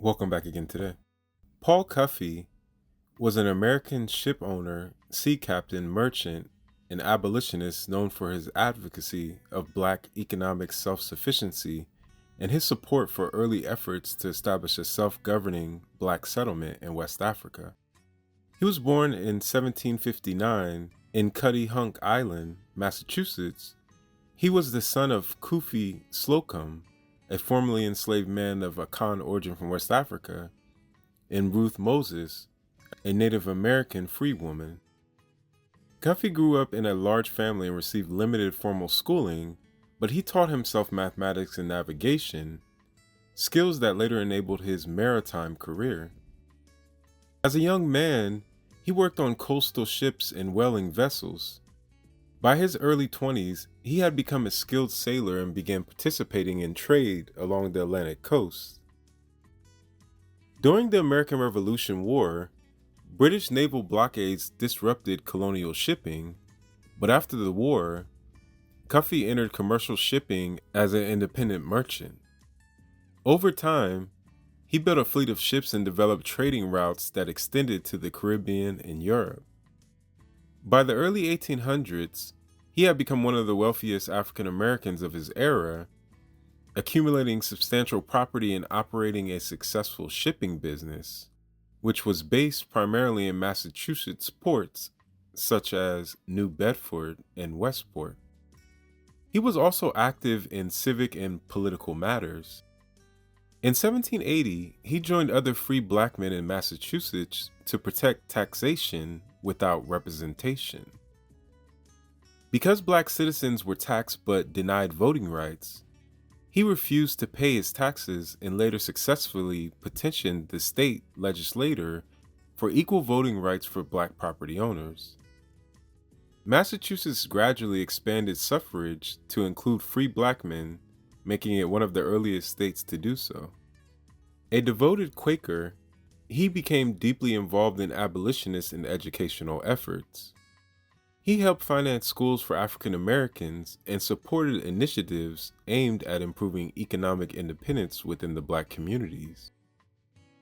Welcome back again today. Paul Cuffe was an American ship owner, sea captain, merchant, and abolitionist known for his advocacy of Black economic self-sufficiency and his support for early efforts to establish a self-governing Black settlement in West Africa. He was born in 1759 in Cuttyhunk Island, Massachusetts. He was the son of Cuffe Slocum, a formerly enslaved man of Akan origin from West Africa, and Ruth Moses, a Native American free woman. Cuffe grew up in a large family and received limited formal schooling, but he taught himself mathematics and navigation, skills that later enabled his maritime career. As a young man, he worked on coastal ships and whaling vessels. By his early 20s, he had become a skilled sailor and began participating in trade along the Atlantic coast. During the American Revolution War, British naval blockades disrupted colonial shipping, but after the war, Cuffe entered commercial shipping as an independent merchant. Over time, he built a fleet of ships and developed trading routes that extended to the Caribbean and Europe. By the early 1800s, he had become one of the wealthiest African Americans of his era, accumulating substantial property and operating a successful shipping business, which was based primarily in Massachusetts ports such as New Bedford and Westport. He was also active in civic and political matters. In 1780, he joined other free Black men in Massachusetts to protect taxation without representation. Because Black citizens were taxed but denied voting rights, he refused to pay his taxes and later successfully petitioned the state legislature for equal voting rights for Black property owners. Massachusetts gradually expanded suffrage to include free Black men, making it one of the earliest states to do so. A devoted Quaker, he became deeply involved in abolitionist and educational efforts. He helped finance schools for African Americans and supported initiatives aimed at improving economic independence within the Black communities.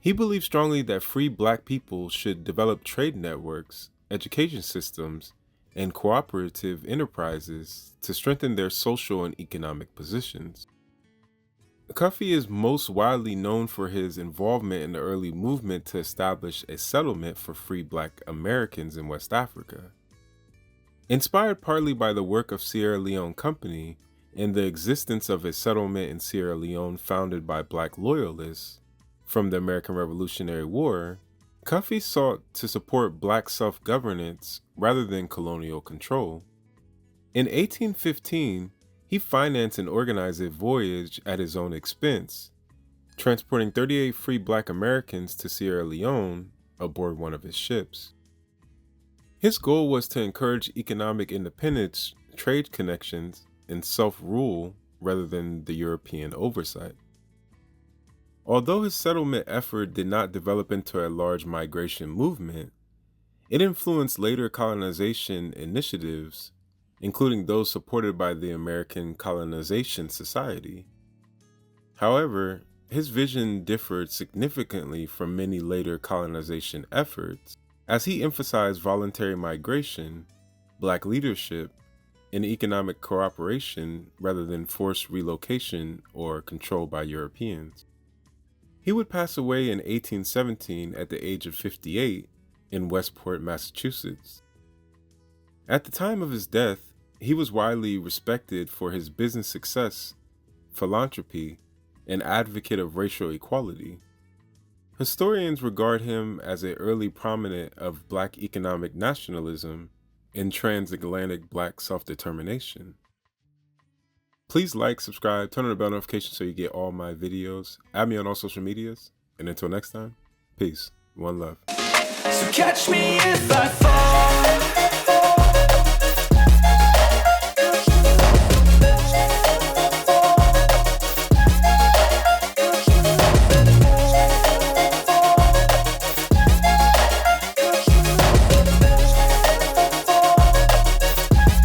He believed strongly that free Black people should develop trade networks, education systems, and cooperative enterprises to strengthen their social and economic positions. Cuffe is most widely known for his involvement in the early movement to establish a settlement for free Black Americans in West Africa. Inspired partly by the work of Sierra Leone Company and the existence of a settlement in Sierra Leone founded by Black loyalists from the American Revolutionary War, Cuffe sought to support Black self-governance rather than colonial control. In 1815, he financed and organized a voyage at his own expense, transporting 38 free Black Americans to Sierra Leone aboard one of his ships. His goal was to encourage economic independence, trade connections, and self-rule rather than the European oversight. Although his settlement effort did not develop into a large migration movement, it influenced later colonization initiatives, including those supported by the American Colonization Society. However, his vision differed significantly from many later colonization efforts, as he emphasized voluntary migration, Black leadership, and economic cooperation rather than forced relocation or control by Europeans. He would pass away in 1817 at the age of 58 in Westport, Massachusetts. At the time of his death, he was widely respected for his business success, philanthropy, and advocate of racial equality. Historians regard him as an early prominent of Black economic nationalism and transatlantic Black self-determination. Please like, subscribe, turn on the bell notification so you get all my videos. Add me on all social medias. And until next time, peace. One love. So catch me if I fall.